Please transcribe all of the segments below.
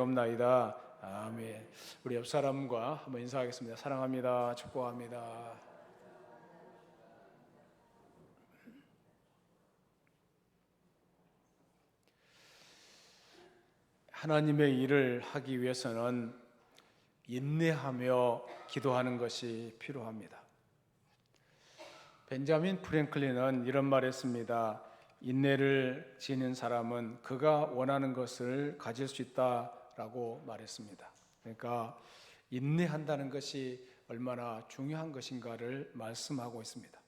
없나이다. 아멘. 우리 옆 사람과 한번 인사하겠습니다. 사랑합니다. 축복합니다. 하나님의 일을 하기 위해서는 인내하며 기도하는 것이 필요합니다. 벤자민 프랭클린은 이런 말했습니다. 인내를 지닌 사람은 그가 원하는 것을 가질 수 있다라고 말했습니다. 그러니까 인내한다는 것이 얼마나 중요한 것인가를 말씀하고 있습니다.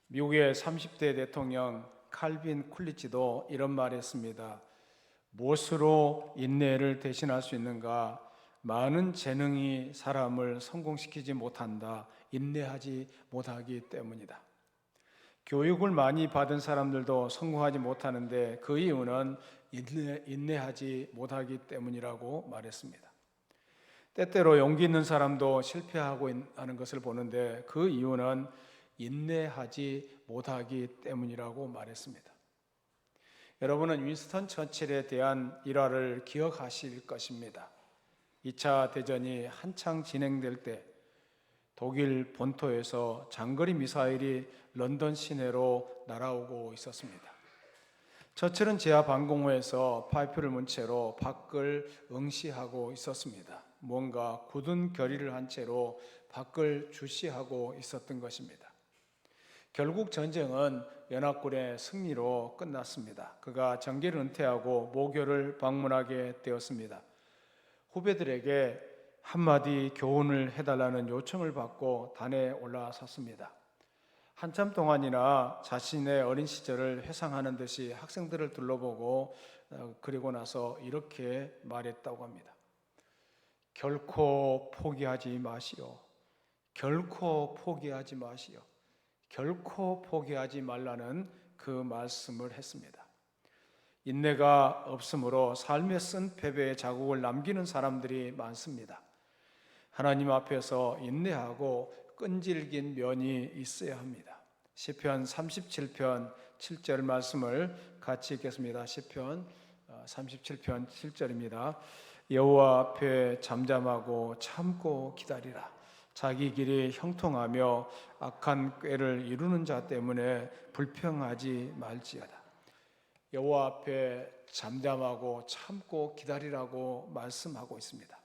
미국의 30대 대통령 칼빈 쿨리치도 이런 말했습니다. 무엇으로 인내를 대신할 수 있는가? 많은 재능이 사람을 성공시키지 못한다. 인내하지 못하기 때문이다. 교육을 많이 받은 사람들도 성공하지 못하는데 그 이유는 인내하지 못하기 때문이라고 말했습니다. 때때로 용기 있는 사람도 실패하고 하는 것을 보는데 그 이유는 인내하지 못하기 때문이라고 말했습니다. 여러분은 윈스턴 처칠에 대한 일화를 기억하실 것입니다. 2차 대전이 한창 진행될 때 독일 본토에서 장거리 미사일이 런던 시내로 날아오고 있었습니다. 처칠은 지하 방공호에서 파이프를 문 채로 밖을 응시하고 있었습니다. 뭔가 굳은 결의를 한 채로 밖을 주시하고 있었던 것입니다. 결국 전쟁은 연합군의 승리로 끝났습니다. 그가 정계를 은퇴하고 모교를 방문하게 되었습니다. 후배들에게 한마디 교훈을 해달라는 요청을 받고 단에 올라섰습니다. 한참 동안이나 자신의 어린 시절을 회상하는 듯이 학생들을 둘러보고 그리고 나서 이렇게 말했다고 합니다. 결코 포기하지 마시오. 결코 포기하지 마시오. 결코 포기하지 말라는 그 말씀을 했습니다. 인내가 없으므로 삶의 쓴 패배의 자국을 남기는 사람들이 많습니다. 하나님 앞에서 인내하고 끈질긴 면이 있어야 합니다. 시편 37편 7절 말씀을 같이 읽겠습니다. 시편 37편 7절입니다. 여호와 앞에 잠잠하고 참고 기다리라. 자기 길이 형통하며 악한 꾀를 이루는 자 때문에 불평하지 말지어다. 여호와 앞에 잠잠하고 참고 기다리라고 말씀하고 있습니다.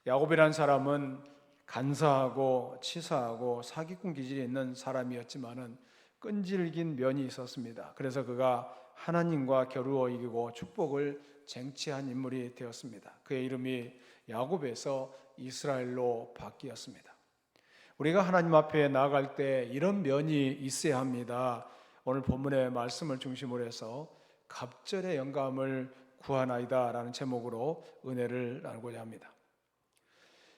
야곱이라는 사람은 간사하고 치사하고 사기꾼 기질이 있는 사람이었지만은 끈질긴 면이 있었습니다. 그래서 그가 하나님과 겨루어 이기고 축복을 쟁취한 인물이 되었습니다. 그의 이름이 야곱에서 이스라엘로 바뀌었습니다. 우리가 하나님 앞에 나아갈 때 이런 면이 있어야 합니다. 오늘 본문의 말씀을 중심으로 해서 갑절의 영감을 구하나이다 라는 제목으로 은혜를 나누고자 합니다.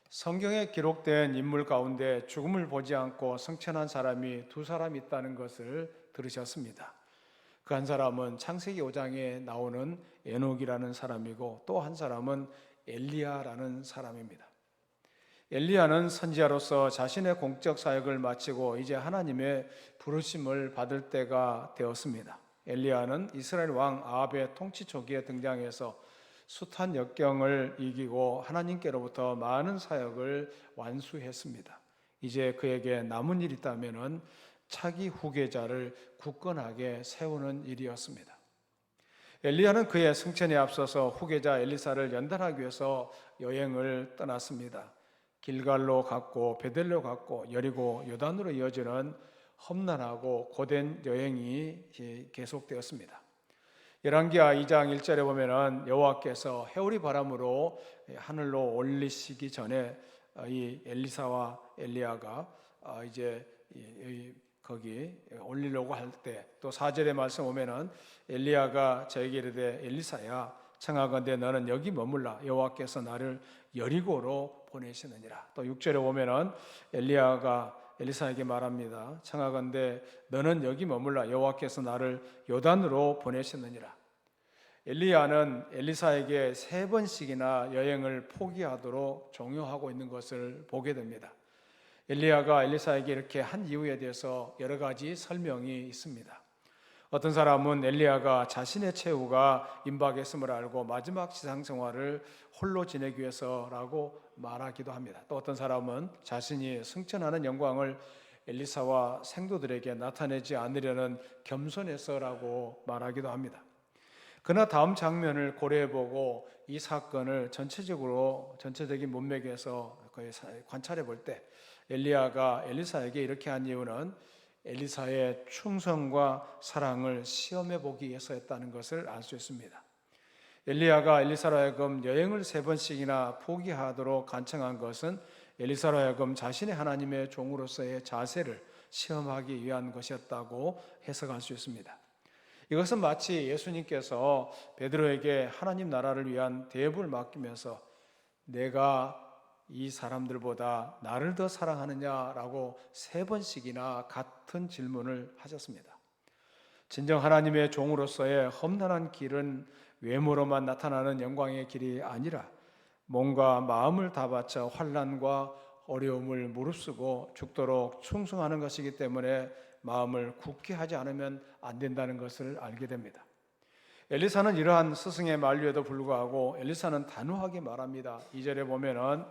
성경에 기록된 인물 가운데 죽음을 보지 않고 승천한 사람이 두 사람 있다는 것을 들으셨습니다. 그 한 사람은 창세기 5장에 나오는 에녹이라는 사람이고 또 한 사람은 엘리야라는 사람입니다. 엘리야는 선지자로서 자신의 공적 사역을 마치고 이제 하나님의 부르심을 받을 때가 되었습니다. 엘리야는 이스라엘 왕 아합의 통치 초기에 등장해서 숱한 역경을 이기고 하나님께로부터 많은 사역을 완수했습니다. 이제 그에게 남은 일이 있다면 차기 후계자를 굳건하게 세우는 일이었습니다. 엘리야는 그의 승천에 앞서서 후계자 엘리사를 연단하기 위해서 여행을 떠났습니다. 길갈로 갔고 베델로 갔고 여리고 요단으로 이어지는 험난하고 고된 여행이 계속되었습니다. 열왕기하 2장 1절에 보면은 여호와께서 해오리 바람으로 하늘로 올리시기 전에 이 엘리사와 엘리야가 이제 거기 올리려고 할 때 또 4절의 말씀 보면은 엘리야가 저에게 이르되 엘리사야 청하건대 너는 여기 머물라 여호와께서 나를 여리고로 보내시느니라. 또 6절에 보면은 엘리야가 엘리사에게 말합니다. 청하건대 너는 여기 머물라 여호와께서 나를 요단으로 보내시느니라. 엘리야는 엘리사에게 3번씩이나 여행을 포기하도록 종용하고 있는 것을 보게 됩니다. 엘리야가 엘리사에게 이렇게 한 이유에 대해서 여러 가지 설명이 있습니다. 어떤 사람은 엘리야가 자신의 최후가 임박했음을 알고 마지막 지상 생활을 홀로 지내기 위해서라고 말하기도 합니다. 또 어떤 사람은 자신이 승천하는 영광을 엘리사와 생도들에게 나타내지 않으려는 겸손해서라고 말하기도 합니다. 그러나 다음 장면을 고려해보고 이 사건을 전체적인 문맥에서 거의 관찰해 볼 때 엘리야가 엘리사에게 이렇게 한 이유는 엘리사의 충성과 사랑을 시험해 보기 위해서였다는 것을 알 수 있습니다. 엘리야가 엘리사로 하여금 여행을 3번씩이나 포기하도록 간청한 것은 엘리사로 하여금 자신의 하나님의 종으로서의 자세를 시험하기 위한 것이었다고 해석할 수 있습니다. 이것은 마치 예수님께서 베드로에게 하나님 나라를 위한 대업을 맡기면서 내가 이 사람들보다 나를 더 사랑하느냐라고 3번씩이나 같은 질문을 하셨습니다. 진정 하나님의 종으로서의 험난한 길은 외모로만 나타나는 영광의 길이 아니라 몸과 마음을 다 바쳐 환난과 어려움을 무릅쓰고 죽도록 충성하는 것이기 때문에 마음을 굳게 하지 않으면 안 된다는 것을 알게 됩니다. 엘리사는 이러한 스승의 만류에도 불구하고 엘리사는 단호하게 말합니다. 2절에 보면은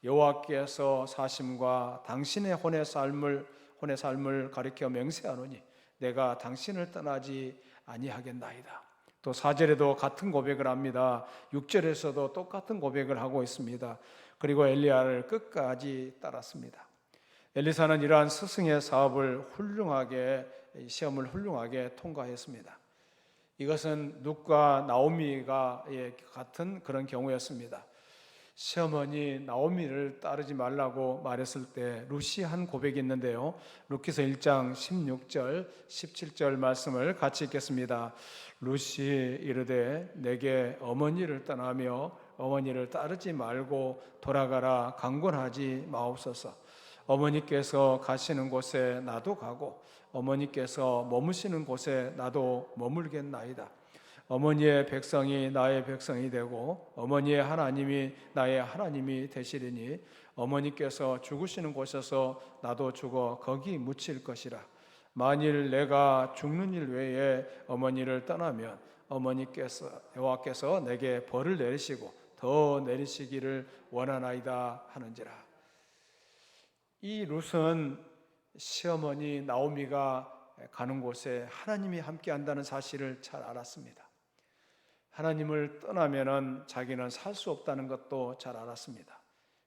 여호와께서 사심과 당신의 혼의 삶을 가리켜 맹세하노니 내가 당신을 떠나지 아니하겠나이다. 또 4절에도 같은 고백을 합니다. 6절에서도 똑같은 고백을 하고 있습니다. 그리고 엘리야를 끝까지 따랐습니다. 엘리사는 이러한 스승의 시험을 훌륭하게 통과했습니다. 이것은 룻과 나오미가 같은 그런 경우였습니다. 시어머니 나오미를 따르지 말라고 말했을 때 룻이 한 고백이 있는데요. 룻기서 1장 16절 17절 말씀을 같이 읽겠습니다. 룻이 이르되 내게 어머니를 떠나며 어머니를 따르지 말고 돌아가라 강권하지 마옵소서. 어머니께서 가시는 곳에 나도 가고 어머니께서 머무시는 곳에 나도 머물겠나이다. 어머니의 백성이 나의 백성이 되고 어머니의 하나님이 나의 하나님이 되시리니 어머니께서 죽으시는 곳에서 나도 죽어 거기 묻힐 것이라. 만일 내가 죽는 일 외에 어머니를 떠나면 여호와께서 내게 벌을 내리시고 더 내리시기를 원하나이다 하는지라. 이 룻은 시어머니 나오미가 가는 곳에 하나님이 함께 한다는 사실을 잘 알았습니다. 하나님을 떠나면은 자기는 살 수 없다는 것도 잘 알았습니다.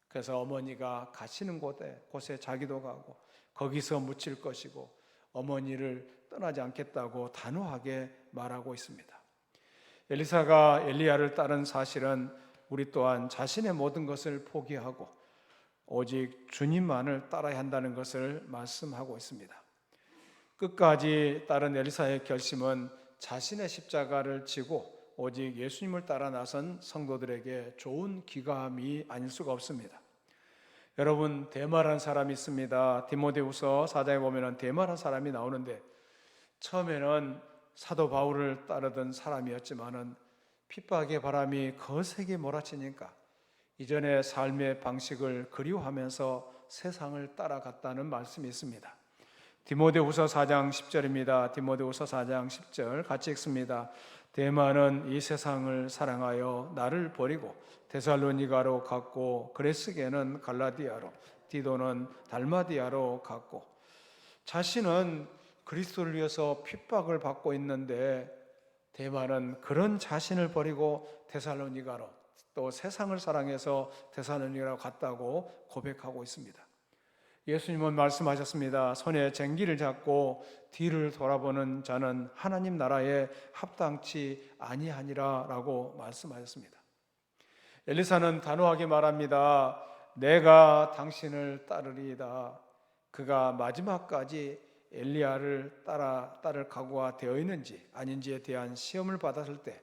그래서 어머니가 가시는 곳에 자기도 가고 거기서 묻힐 것이고 어머니를 떠나지 않겠다고 단호하게 말하고 있습니다. 엘리사가 엘리야를 따른 사실은 우리 또한 자신의 모든 것을 포기하고 오직 주님만을 따라야 한다는 것을 말씀하고 있습니다. 끝까지 따른 엘리사의 결심은 자신의 십자가를 지고 오직 예수님을 따라 나선 성도들에게 좋은 귀감이 아닐 수가 없습니다. 여러분, 데마라는 사람이 있습니다. 디모데후서 4장에 보면 데마라는 사람이 나오는데 처음에는 사도 바울을 따르던 사람이었지만은 핍박의 바람이 거세게 몰아치니까 이전의 삶의 방식을 그리워하면서 세상을 따라갔다는 말씀이 있습니다. 디모데후서 4장 10절입니다. 디모데후서 4장 10절 같이 읽습니다. 데마는 이 세상을 사랑하여 나를 버리고 데살로니가로 갔고 그레스게는 갈라디아로 디도는 달마디아로 갔고, 자신은 그리스도를 위해서 핍박을 받고 있는데 데마는 그런 자신을 버리고 데살로니가로 또 세상을 사랑해서 데살로니가로 갔다고 고백하고 있습니다. 예수님은 말씀하셨습니다. 손에 쟁기를 잡고 뒤를 돌아보는 자는 하나님 나라에 합당치 아니하니라 라고 말씀하셨습니다. 엘리사는 단호하게 말합니다. 내가 당신을 따르리이다. 그가 마지막까지 엘리야를 따를 각오가 되어 있는지 아닌지에 대한 시험을 받았을 때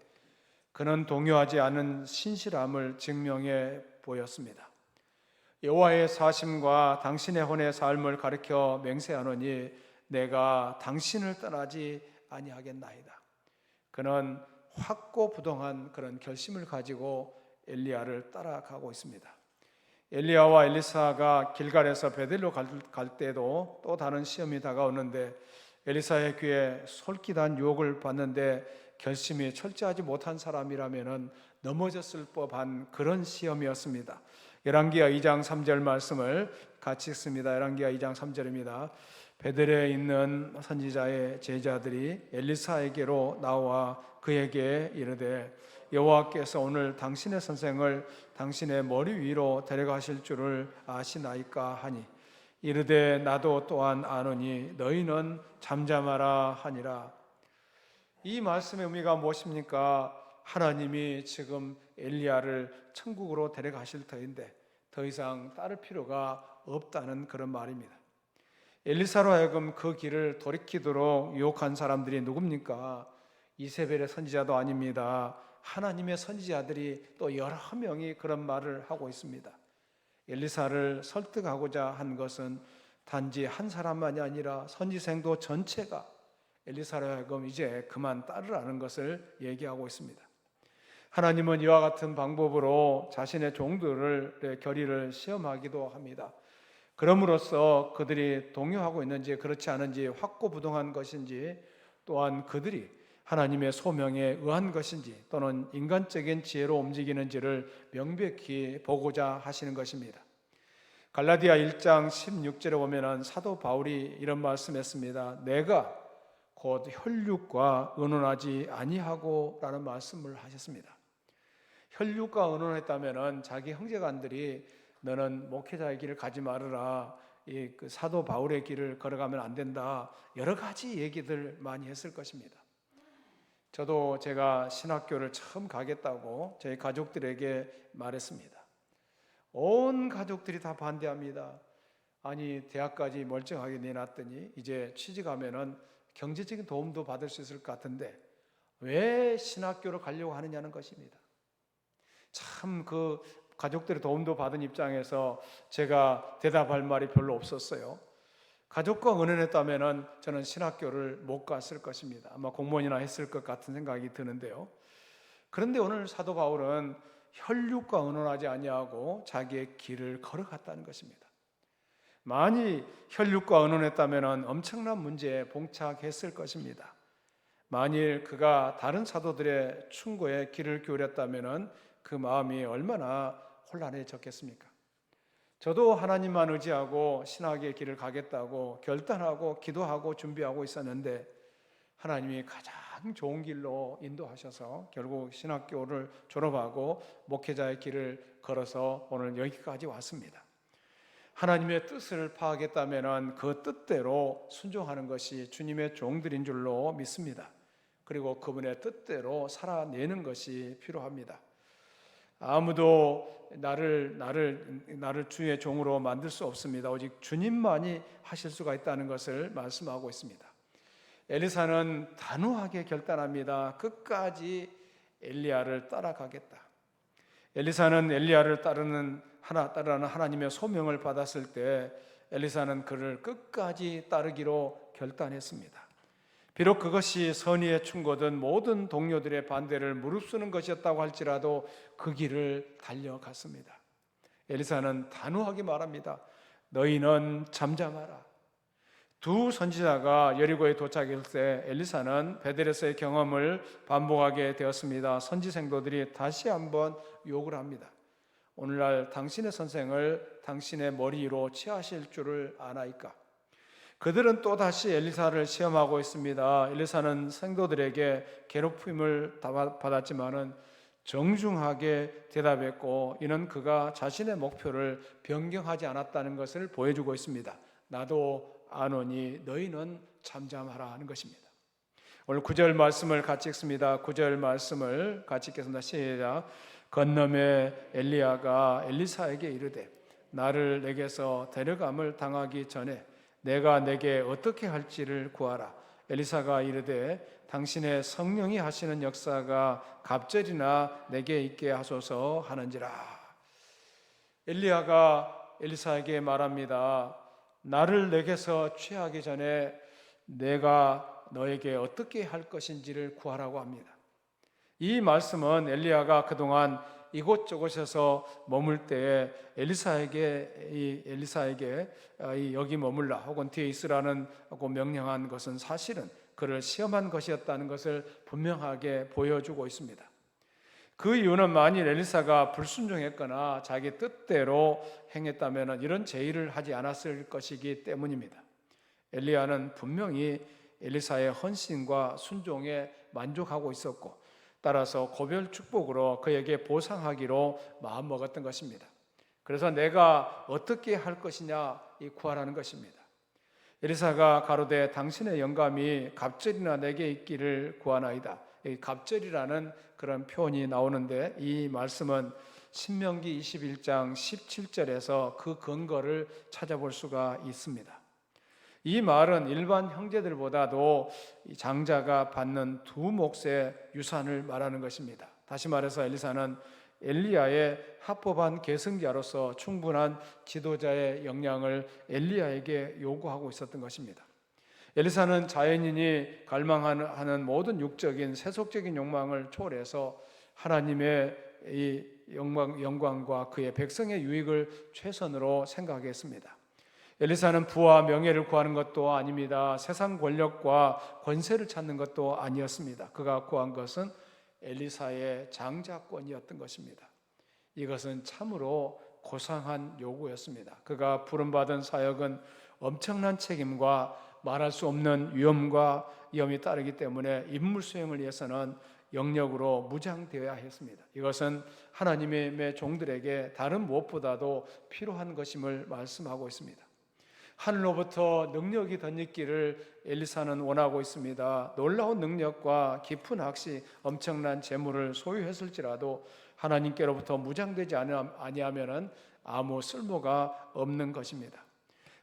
그는 동요하지 않은 신실함을 증명해 보였습니다. 여호와의 사심과 당신의 혼의 삶을 가리켜 맹세하노니 내가 당신을 떠나지 아니하겠나이다. 그는 확고부동한 그런 결심을 가지고 엘리야를 따라가고 있습니다. 엘리야와 엘리사가 길갈에서 베델로 갈 때도 또 다른 시험이 다가오는데 엘리사의 귀에 솔깃한 유혹을 받는데 결심이 철저하지 못한 사람이라면 넘어졌을 법한 그런 시험이었습니다. 열왕기하 2장 3절 말씀을 같이 읽습니다. 열왕기하 2장 3절입니다. 베들레에 있는 선지자의 제자들이 엘리사에게로 나와 그에게 이르되 여호와께서 오늘 당신의 선생을 당신의 머리 위로 데려가실 줄을 아시나이까 하니 이르되 나도 또한 아노니 너희는 잠잠하라 하니라. 이 말씀의 의미가 무엇입니까? 하나님이 지금 엘리야를 천국으로 데려가실 터인데 더 이상 따를 필요가 없다는 그런 말입니다. 엘리사로 하여금 그 길을 돌이키도록 유혹한 사람들이 누굽니까? 이세벨의 선지자도 아닙니다. 하나님의 선지자들이 또 여러 명이 그런 말을 하고 있습니다. 엘리사를 설득하고자 한 것은 단지 한 사람만이 아니라 선지생도 전체가 엘리사로 하여금 이제 그만 따르라는 것을 얘기하고 있습니다. 하나님은 이와 같은 방법으로 자신의 종들의 결의를 시험하기도 합니다. 그럼으로써 그들이 동요하고 있는지 그렇지 않은지 확고부동한 것인지 또한 그들이 하나님의 소명에 의한 것인지 또는 인간적인 지혜로 움직이는지를 명백히 보고자 하시는 것입니다. 갈라디아 1장 16절에 보면 사도 바울이 이런 말씀했습니다. 내가 곧 혈육과 의논하지 아니하고 라는 말씀을 하셨습니다. 혈육과 의논했다면 자기 형제간들이 너는 목회자의 길을 가지 말아라, 그 사도 바울의 길을 걸어가면 안 된다, 여러 가지 얘기들 많이 했을 것입니다. 저도 제가 신학교를 처음 가겠다고 저희 가족들에게 말했습니다. 온 가족들이 다 반대합니다. 아니 대학까지 멀쩡하게 내놨더니 이제 취직하면은 경제적인 도움도 받을 수 있을 것 같은데 왜 신학교를 가려고 하느냐는 것입니다. 참 그 가족들의 도움도 받은 입장에서 제가 대답할 말이 별로 없었어요. 가족과 의논했다면 저는 신학교를 못 갔을 것입니다. 아마 공무원이나 했을 것 같은 생각이 드는데요. 그런데 오늘 사도 바울은 혈육과 의논하지 아니하고 자기의 길을 걸어갔다는 것입니다. 만일 혈육과 의논했다면 엄청난 문제에 봉착했을 것입니다. 만일 그가 다른 사도들의 충고에 귀를 기울였다면 그 마음이 얼마나 혼란해졌겠습니까? 저도 하나님만 의지하고 신학의 길을 가겠다고 결단하고 기도하고 준비하고 있었는데 하나님이 가장 좋은 길로 인도하셔서 결국 신학교를 졸업하고 목회자의 길을 걸어서 오늘 여기까지 왔습니다. 하나님의 뜻을 파악했다면 그 뜻대로 순종하는 것이 주님의 종들인 줄로 믿습니다. 그리고 그분의 뜻대로 살아내는 것이 필요합니다. 아무도 나를 주의 종으로 만들 수 없습니다. 오직 주님만이 하실 수가 있다는 것을 말씀하고 있습니다. 엘리사는 단호하게 결단합니다. 끝까지 엘리야를 따라가겠다. 엘리사는 엘리야를 따르는 하나님의 소명을 받았을 때 엘리사는 그를 끝까지 따르기로 결단했습니다. 비록 그것이 선의의 충고든 모든 동료들의 반대를 무릅쓰는 것이었다고 할지라도 그 길을 달려갔습니다. 엘리사는 단호하게 말합니다. 너희는 잠잠하라. 두 선지자가 여리고에 도착했을 때 엘리사는 베델에서의 경험을 반복하게 되었습니다. 선지 생도들이 다시 한번 욕을 합니다. 오늘날 당신의 선생을 당신의 머리 위로 취하실 줄을 아나이까? 그들은 또다시 엘리사를 시험하고 있습니다. 엘리사는 생도들에게 괴롭힘을 받았지만은 정중하게 대답했고 이는 그가 자신의 목표를 변경하지 않았다는 것을 보여주고 있습니다. 나도 아노니 너희는 잠잠하라 하는 것입니다. 오늘 9절 말씀을 같이 읽습니다. 9절 말씀을 같이 읽겠습니다. 시작. 건너매 엘리야가 엘리사에게 이르되 나를 내게서 데려감을 당하기 전에 내가 내게 어떻게 할지를 구하라. 엘리사가 이르되 당신의 성령이 하시는 역사가 갑절이나 내게 있게 하소서 하는지라. 엘리야가 엘리사에게 말합니다. 나를 내게서 취하기 전에 내가 너에게 어떻게 할 것인지를 구하라고 합니다. 이 말씀은 엘리야가 그동안 이곳저곳에서 머물 때에 엘리사에게 여기 머물라 혹은 뒤에 있으라고 명령한 것은 사실은 그를 시험한 것이었다는 것을 분명하게 보여주고 있습니다. 그 이유는 만일 엘리사가 불순종했거나 자기 뜻대로 행했다면 이런 제의를 하지 않았을 것이기 때문입니다. 엘리야는 분명히 엘리사의 헌신과 순종에 만족하고 있었고, 따라서 고별 축복으로 그에게 보상하기로 마음먹었던 것입니다. 그래서 내가 어떻게 할 것이냐 구하라는 것입니다. 엘리사가 가로되 당신의 영감이 갑절이나 내게 있기를 구하나이다. 갑절이라는 그런 표현이 나오는데, 이 말씀은 신명기 21장 17절에서 그 근거를 찾아볼 수가 있습니다. 이 말은 일반 형제들보다도 장자가 받는 두 몫의 유산을 말하는 것입니다. 다시 말해서 엘리사는 엘리야의 합법한 계승자로서 충분한 지도자의 역량을 엘리야에게 요구하고 있었던 것입니다. 엘리사는 자연인이 갈망하는 모든 육적인 세속적인 욕망을 초월해서 하나님의 이 영광과 그의 백성의 유익을 최선으로 생각했습니다. 엘리사는 부와 명예를 구하는 것도 아닙니다. 세상 권력과 권세를 찾는 것도 아니었습니다. 그가 구한 것은 엘리사의 장자권이었던 것입니다. 이것은 참으로 고상한 요구였습니다. 그가 부름받은 사역은 엄청난 책임과 말할 수 없는 위험이 따르기 때문에 임무 수행을 위해서는 영역으로 무장되어야 했습니다. 이것은 하나님의 종들에게 다른 무엇보다도 필요한 것임을 말씀하고 있습니다. 하늘로부터 능력이 덧입기를 엘리사는 원하고 있습니다. 놀라운 능력과 깊은 학식, 엄청난 재물을 소유했을지라도 하나님께로부터 무장되지 아니하면 아무 쓸모가 없는 것입니다.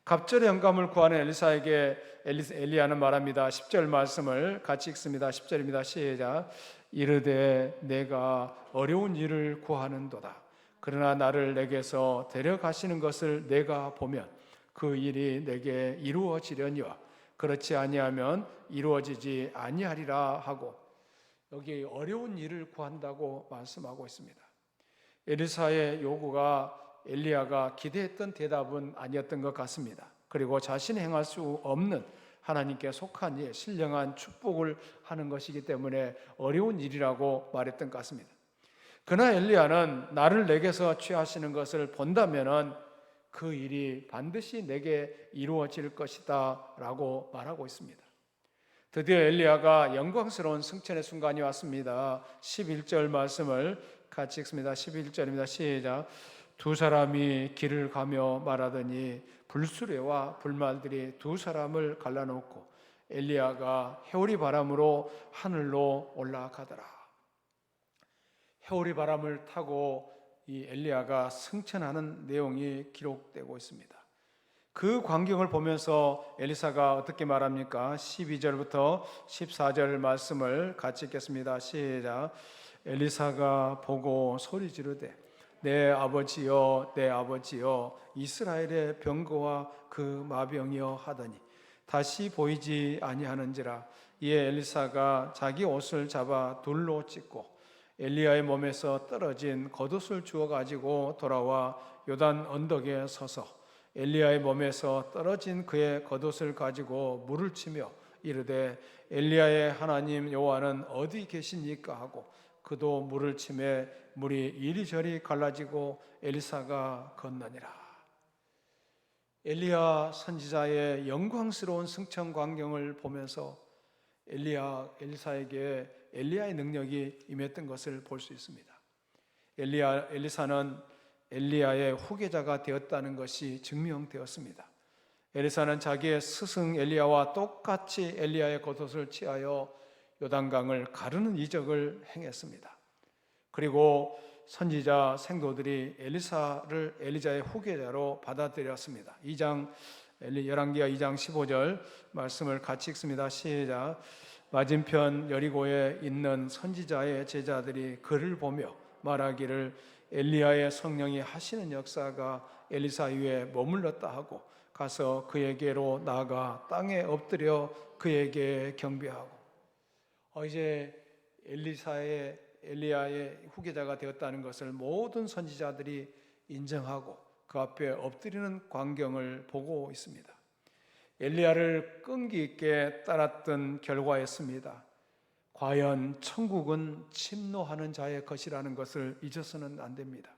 갑절의 영감을 구하는 엘리사에게 엘리야는 말합니다. 10절 말씀을 같이 읽습니다. 10절입니다. 시작. 이르되 내가 어려운 일을 구하는도다. 그러나 나를 내게서 데려가시는 것을 내가 보면 그 일이 내게 이루어지려니와 그렇지 아니하면 이루어지지 아니하리라 하고, 여기 어려운 일을 구한다고 말씀하고 있습니다. 엘리사의 요구가 엘리야가 기대했던 대답은 아니었던 것 같습니다. 그리고 자신이 행할 수 없는 하나님께 속한 일, 신령한 축복을 하는 것이기 때문에 어려운 일이라고 말했던 것 같습니다. 그러나 엘리야는 나를 내게서 취하시는 것을 본다면은 그 일이 반드시 내게 이루어질 것이다 라고 말하고 있습니다. 드디어 엘리야가 영광스러운 승천의 순간이 왔습니다. 11절 말씀을 같이 읽습니다. 11절입니다. 시작. 두 사람이 길을 가며 말하더니 불수레와 불말들이 두 사람을 갈라놓고 엘리야가 해오리 바람으로 하늘로 올라가더라. 해오리 바람을 타고 이 엘리야가 승천하는 내용이 기록되고 있습니다. 그 광경을 보면서 엘리사가 어떻게 말합니까? 12절부터 14절 말씀을 같이 읽겠습니다. 시작. 엘리사가 보고 소리 지르되 내 아버지여 내 아버지여 이스라엘의 병거와 그 마병이여 하더니 다시 보이지 아니하는지라. 이에 엘리사가 자기 옷을 잡아 둘로 찢고 엘리야의 몸에서 떨어진 겉옷을 주워 가지고 돌아와 요단 언덕에 서서 엘리야의 몸에서 떨어진 그의 겉옷을 가지고 물을 치며 이르되 엘리야의 하나님 여호와는 어디 계시니까 하고 그도 물을 치매 물이 이리저리 갈라지고 엘리사가 건너니라. 엘리야 선지자의 영광스러운 승천 광경을 보면서 엘리사에게 엘리야의 능력이 임했던 것을 볼 수 있습니다. 엘리사는 엘리야의 후계자가 되었다는 것이 증명되었습니다. 엘리사는 자기의 스승 엘리야와 똑같이 엘리야의 겉옷을 취하여 요단강을 가르는 이적을 행했습니다. 그리고 선지자 생도들이 엘리사를 엘리야의 후계자로 받아들였습니다. 열왕기하 2장 15절 말씀을 같이 읽습니다. 시작. 맞은편 여리고에 있는 선지자의 제자들이 그를 보며 말하기를 엘리야의 성령이 하시는 역사가 엘리사 위에 머물렀다 하고 가서 그에게로 나아가 땅에 엎드려 그에게 경배하고. 이제 엘리사의 엘리야의 후계자가 되었다는 것을 모든 선지자들이 인정하고 그 앞에 엎드리는 광경을 보고 있습니다. 엘리야를 끈기 있게 따랐던 결과였습니다. 과연 천국은 침노하는 자의 것이라는 것을 잊어서는 안 됩니다.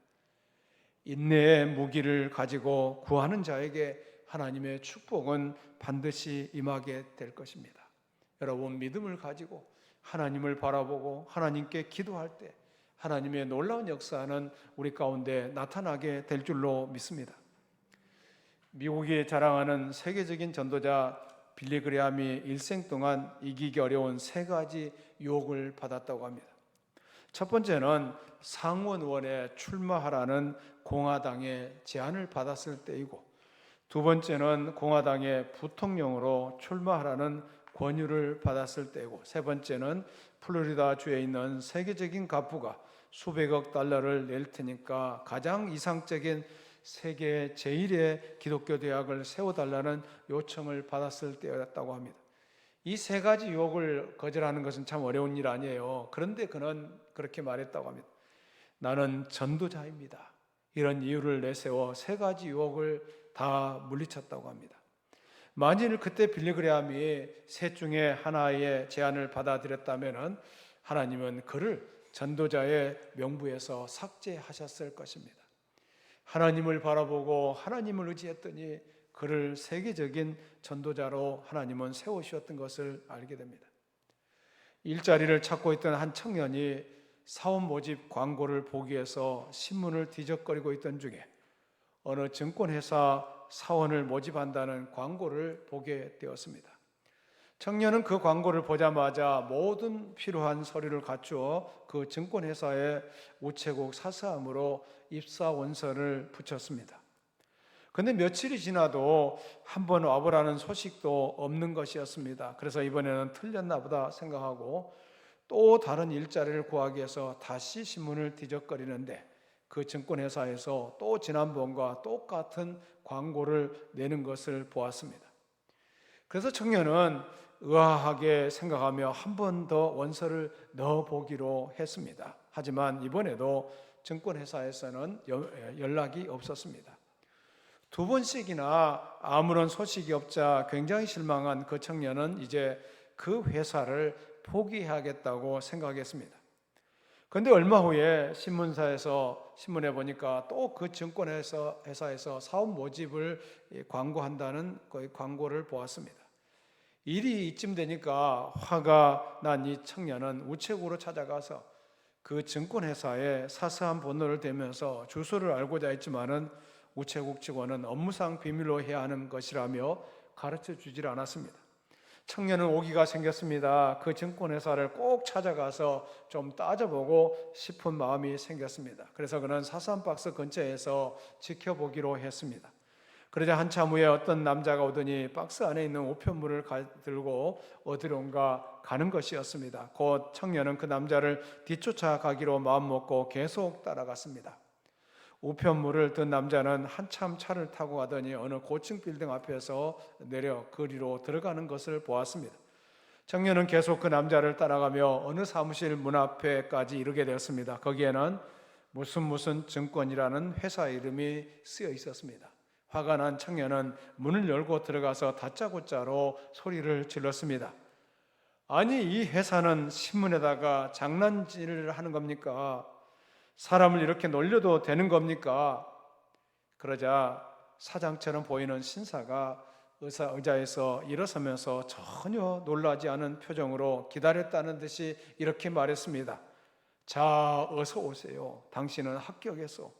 인내의 무기를 가지고 구하는 자에게 하나님의 축복은 반드시 임하게 될 것입니다. 여러분, 믿음을 가지고 하나님을 바라보고 하나님께 기도할 때 하나님의 놀라운 역사는 우리 가운데 나타나게 될 줄로 믿습니다. 미국이 자랑하는 세계적인 전도자 빌리 그레함이 일생 동안 이기기 어려운 3가지 유혹을 받았다고 합니다. 첫 번째는 상원 의원에 출마하라는 공화당의 제안을 받았을 때이고, 두 번째는 공화당의 부통령으로 출마하라는 권유를 받았을 때이고, 세 번째는 플로리다 주에 있는 세계적인 갑부가 수백억 달러를 낼 테니까 가장 이상적인 세계 제1의 기독교 대학을 세워달라는 요청을 받았을 때였다고 합니다. 이 3가지 유혹을 거절하는 것은 참 어려운 일 아니에요. 그런데 그는 그렇게 말했다고 합니다. 나는 전도자입니다. 이런 이유를 내세워 3가지 유혹을 다 물리쳤다고 합니다. 만일 그때 빌리 그레함이 셋 중에 하나의 제안을 받아들였다면 하나님은 그를 전도자의 명부에서 삭제하셨을 것입니다. 하나님을 바라보고 하나님을 의지했더니 그를 세계적인 전도자로 하나님은 세우셨던 것을 알게 됩니다. 일자리를 찾고 있던 한 청년이 사원 모집 광고를 보기 위해서 신문을 뒤적거리고 있던 중에 어느 증권회사 사원을 모집한다는 광고를 보게 되었습니다. 청년은 그 광고를 보자마자 모든 필요한 서류를 갖추어 그 증권회사에 우체국 사서함으로 입사 원서를 붙였습니다. 그런데 며칠이 지나도 한번 와보라는 소식도 없는 것이었습니다. 그래서 이번에는 틀렸나 보다 생각하고 또 다른 일자리를 구하기 위해서 다시 신문을 뒤적거리는데 그 증권회사에서 또 지난번과 똑같은 광고를 내는 것을 보았습니다. 그래서 청년은 의아하게 생각하며 한 번 더 원서를 넣어보기로 했습니다. 하지만 이번에도 증권회사에서는 연락이 없었습니다. 2번씩이나 아무런 소식이 없자 굉장히 실망한 그 청년은 이제 그 회사를 포기하겠다고 생각했습니다. 그런데 얼마 후에 신문에 보니까 또 그 증권회사에서 사업 모집을 광고한다는 그 광고를 보았습니다. 일이 이쯤 되니까 화가 난 이 청년은 우체국으로 찾아가서 그 증권회사에 사서한 번호를 대면서 주소를 알고자 했지만은 우체국 직원은 업무상 비밀로 해야 하는 것이라며 가르쳐 주질 않았습니다. 청년은 오기가 생겼습니다. 그 증권회사를 꼭 찾아가서 좀 따져보고 싶은 마음이 생겼습니다. 그래서 그는 사서한 박스 근처에서 지켜보기로 했습니다. 그러자 한참 후에 어떤 남자가 오더니 박스 안에 있는 우편물을 들고 어디론가 가는 것이었습니다. 곧 청년은 그 남자를 뒤쫓아가기로 마음먹고 계속 따라갔습니다. 우편물을 든 남자는 한참 차를 타고 가더니 어느 고층 빌딩 앞에서 내려 거리로 들어가는 것을 보았습니다. 청년은 계속 그 남자를 따라가며 어느 사무실 문 앞에까지 이르게 되었습니다. 거기에는 무슨 증권이라는 회사 이름이 쓰여 있었습니다. 화가 난 청년은 문을 열고 들어가서 다짜고짜로 소리를 질렀습니다. 아니, 이 회사는 신문에다가 장난질을 하는 겁니까? 사람을 이렇게 놀려도 되는 겁니까? 그러자 사장처럼 보이는 신사가 의자에서 일어서면서 전혀 놀라지 않은 표정으로 기다렸다는 듯이 이렇게 말했습니다. 자, 어서 오세요. 당신은 합격했어.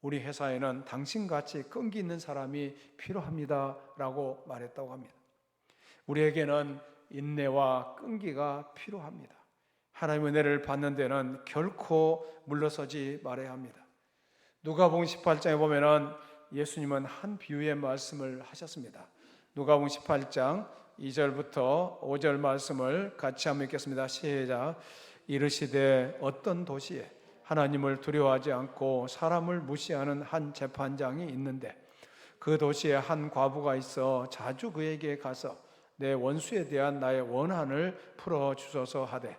우리 회사에는 당신같이 끈기 있는 사람이 필요합니다 라고 말했다고 합니다. 우리에게는 인내와 끈기가 필요합니다. 하나님의 은혜를 받는 데는 결코 물러서지 말아야 합니다. 누가복음 18장에 보면은 예수님은 한 비유의 말씀을 하셨습니다. 누가복음 18장 2절부터 5절 말씀을 같이 한번 읽겠습니다. 시작. 이르시되 어떤 도시에 하나님을 두려워하지 않고 사람을 무시하는 한 재판장이 있는데 그 도시에 한 과부가 있어 자주 그에게 가서 내 원수에 대한 나의 원한을 풀어주소서 하되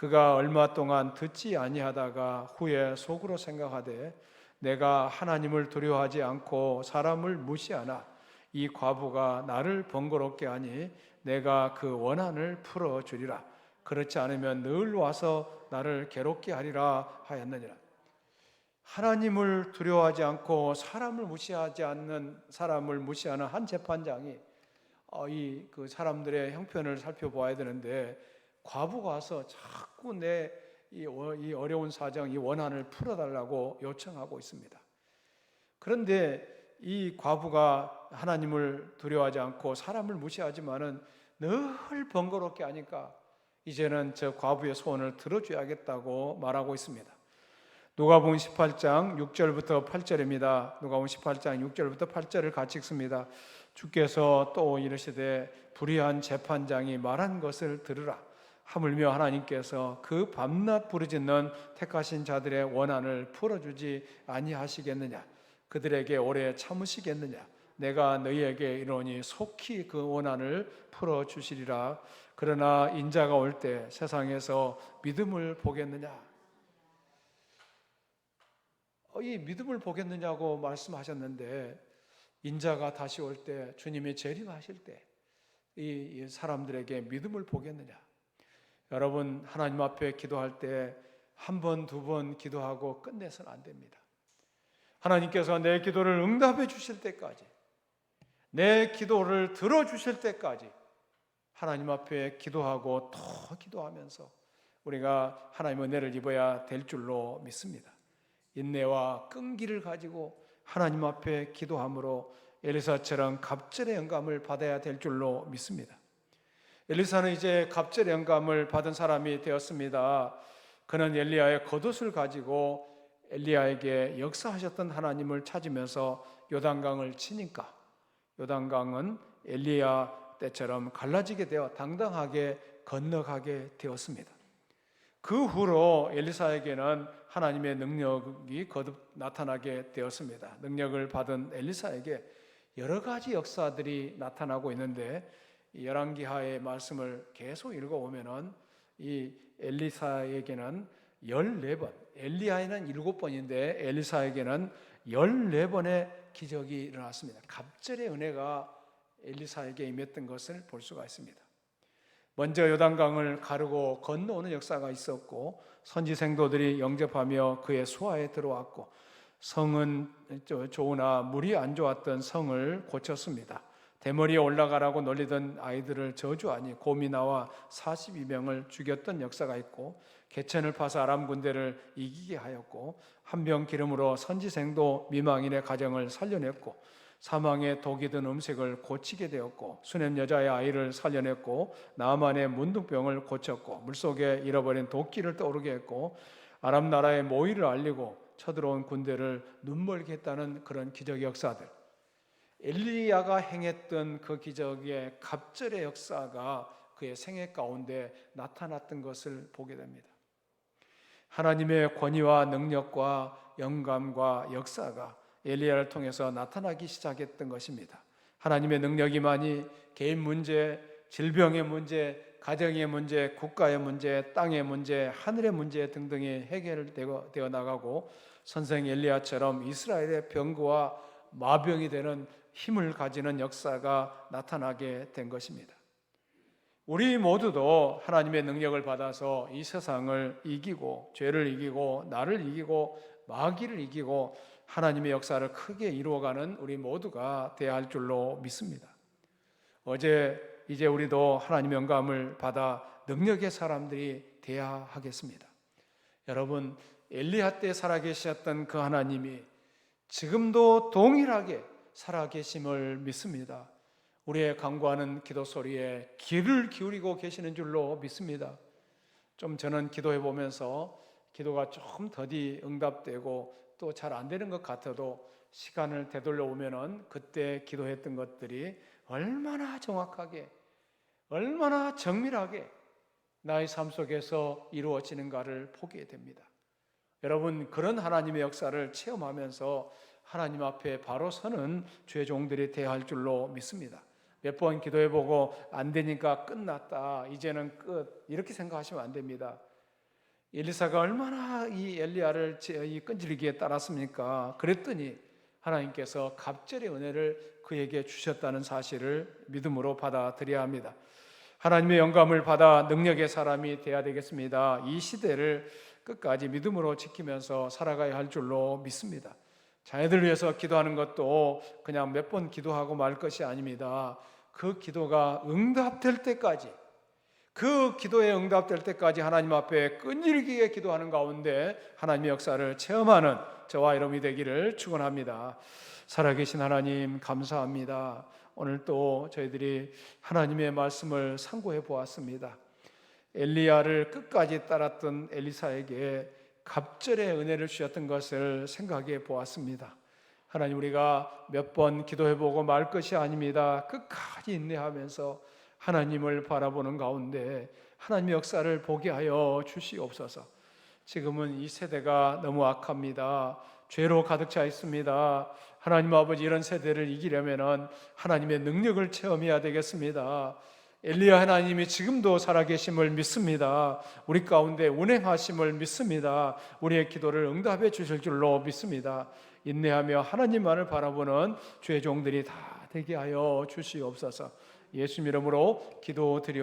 그가 얼마 동안 듣지 아니하다가 후에 속으로 생각하되 내가 하나님을 두려워하지 않고 사람을 무시하나 이 과부가 나를 번거롭게 하니 내가 그 원한을 풀어주리라. 그렇지 않으면 늘 와서 나를 괴롭게 하리라 하였느니라. 하나님을 두려워하지 않고 사람을 무시하는 한 재판장이 이 그 사람들의 형편을 살펴보아야 되는데 과부가 와서 자꾸 이 어려운 사정, 이 원한을 풀어달라고 요청하고 있습니다. 그런데 이 과부가 하나님을 두려워하지 않고 사람을 무시하지만은 늘 번거롭게 하니까 이제는 저 과부의 소원을 들어줘야겠다고 말하고 있습니다. 누가복음 18장 6절부터 8절입니다. 누가복음 18장 6절부터 8절을 같이 읽습니다. 주께서 또 이르시되 불의한 재판장이 말한 것을 들으라. 하물며 하나님께서 그 밤낮 부르짖는 택하신 자들의 원한을 풀어주지 아니하시겠느냐? 그들에게 오래 참으시겠느냐? 내가 너희에게 이르노니 속히 그 원한을 풀어주시리라. 그러나 인자가 올 때 세상에서 믿음을 보겠느냐? 이 믿음을 보겠느냐고 말씀하셨는데 인자가 다시 올 때, 주님이 재림하실 때 이 사람들에게 믿음을 보겠느냐? 여러분, 하나님 앞에 기도할 때 한 번, 두 번 기도하고 끝내서는 안 됩니다. 하나님께서 내 기도를 응답해 주실 때까지, 내 기도를 들어주실 때까지 하나님 앞에 기도하고 더 기도하면서 우리가 하나님의 은혜를 입어야 될 줄로 믿습니다. 인내와 끈기를 가지고 하나님 앞에 기도함으로 엘리사처럼 갑절의 영감을 받아야 될 줄로 믿습니다. 엘리사는 이제 갑절의 영감을 받은 사람이 되었습니다. 그는 엘리야의 겉옷을 가지고 엘리야에게 역사하셨던 하나님을 찾으면서 요단강을 치니까 요단강은 엘리야 때처럼 갈라지게 되어 당당하게 건너가게 되었습니다. 그 후로 엘리사에게는 하나님의 능력이 거듭 나타나게 되었습니다. 능력을 받은 엘리사에게 여러 가지 역사들이 나타나고 있는데 열왕기하의 말씀을 계속 읽어보면은 이 엘리사에게는 14번, 엘리야에는 7번인데 엘리사에게는 14번의 기적이 일어났습니다. 갑절의 은혜가 엘리사에게 임했던 것을 볼 수가 있습니다. 먼저 요단강을 가르고 건너오는 역사가 있었고 선지생도들이 영접하며 그의 수하에 들어왔고 성은 좋으나 물이 안 좋았던 성을 고쳤습니다. 대머리에 올라가라고 놀리던 아이들을 저주하니 곰이 나와 42명을 죽였던 역사가 있고 개천을 파서 아람 군대를 이기게 하였고 한 병 기름으로 선지생도 미망인의 가정을 살려냈고 사망의 독이 든 음식을 고치게 되었고 수냄 여자의 아이를 살려냈고 나만의 문둥병을 고쳤고 물속에 잃어버린 도끼를 떠오르게 했고 아람 나라의 모의를 알리고 쳐들어온 군대를 눈멀게 했다는 그런 기적의 역사들, 엘리야가 행했던 그 기적의 갑절의 역사가 그의 생애 가운데 나타났던 것을 보게 됩니다. 하나님의 권위와 능력과 영감과 역사가 엘리야를 통해서 나타나기 시작했던 것입니다. 하나님의 능력이만이 개인 문제, 질병의 문제, 가정의 문제, 국가의 문제, 땅의 문제, 하늘의 문제 등등이 해결되어 나가고 선생 엘리야처럼 이스라엘의 병거와 마병이 되는 힘을 가지는 역사가 나타나게 된 것입니다. 우리 모두도 하나님의 능력을 받아서 이 세상을 이기고 죄를 이기고 나를 이기고 마귀를 이기고 하나님의 역사를 크게 이루어가는 우리 모두가 되어야 할 줄로 믿습니다. 이제 우리도 하나님의 영감을 받아 능력의 사람들이 되어야 하겠습니다. 여러분, 엘리야 때 살아계셨던 그 하나님이 지금도 동일하게 살아계심을 믿습니다. 우리의 간구하는 기도 소리에 귀를 기울이고 계시는 줄로 믿습니다. 저는 기도해 보면서 기도가 좀 더디 응답되고 또 잘 안 되는 것 같아도 시간을 되돌려 보면은 그때 기도했던 것들이 얼마나 정확하게, 얼마나 정밀하게 나의 삶 속에서 이루어지는가를 보게 됩니다. 여러분, 그런 하나님의 역사를 체험하면서 하나님 앞에 바로 서는 주의 종들이 되어야 할 줄로 믿습니다. 몇 번 기도해보고 안 되니까 끝났다, 이제는 끝, 이렇게 생각하시면 안 됩니다. 엘리사가 얼마나 이 엘리야를 끈질기게 따랐습니까? 그랬더니 하나님께서 갑절의 은혜를 그에게 주셨다는 사실을 믿음으로 받아들여야 합니다. 하나님의 영감을 받아 능력의 사람이 되어야 되겠습니다. 이 시대를 끝까지 믿음으로 지키면서 살아가야 할 줄로 믿습니다. 자녀들을 위해서 기도하는 것도 그냥 몇 번 기도하고 말 것이 아닙니다. 그 기도가 응답될 때까지, 그 기도에 응답될 때까지 하나님 앞에 끈질기게 기도하는 가운데 하나님의 역사를 체험하는 저와 여러분이 되기를 축원합니다. 살아계신 하나님 감사합니다. 오늘 또 저희들이 하나님의 말씀을 상고해 보았습니다. 엘리야를 끝까지 따랐던 엘리사에게 갑절의 은혜를 주셨던 것을 생각해 보았습니다. 하나님, 우리가 몇 번 기도해 보고 말 것이 아닙니다. 끝까지 인내하면서 하나님을 바라보는 가운데 하나님의 역사를 보게 하여 주시옵소서. 지금은 이 세대가 너무 악합니다. 죄로 가득 차 있습니다. 하나님 아버지, 이런 세대를 이기려면 하나님의 능력을 체험해야 되겠습니다. 엘리야 하나님이 지금도 살아계심을 믿습니다. 우리 가운데 운행하심을 믿습니다. 우리의 기도를 응답해 주실 줄로 믿습니다. 인내하며 하나님만을 바라보는 주의 종들이 다 되게 하여 주시옵소서. 예수 이름으로 기도드리옵나이다.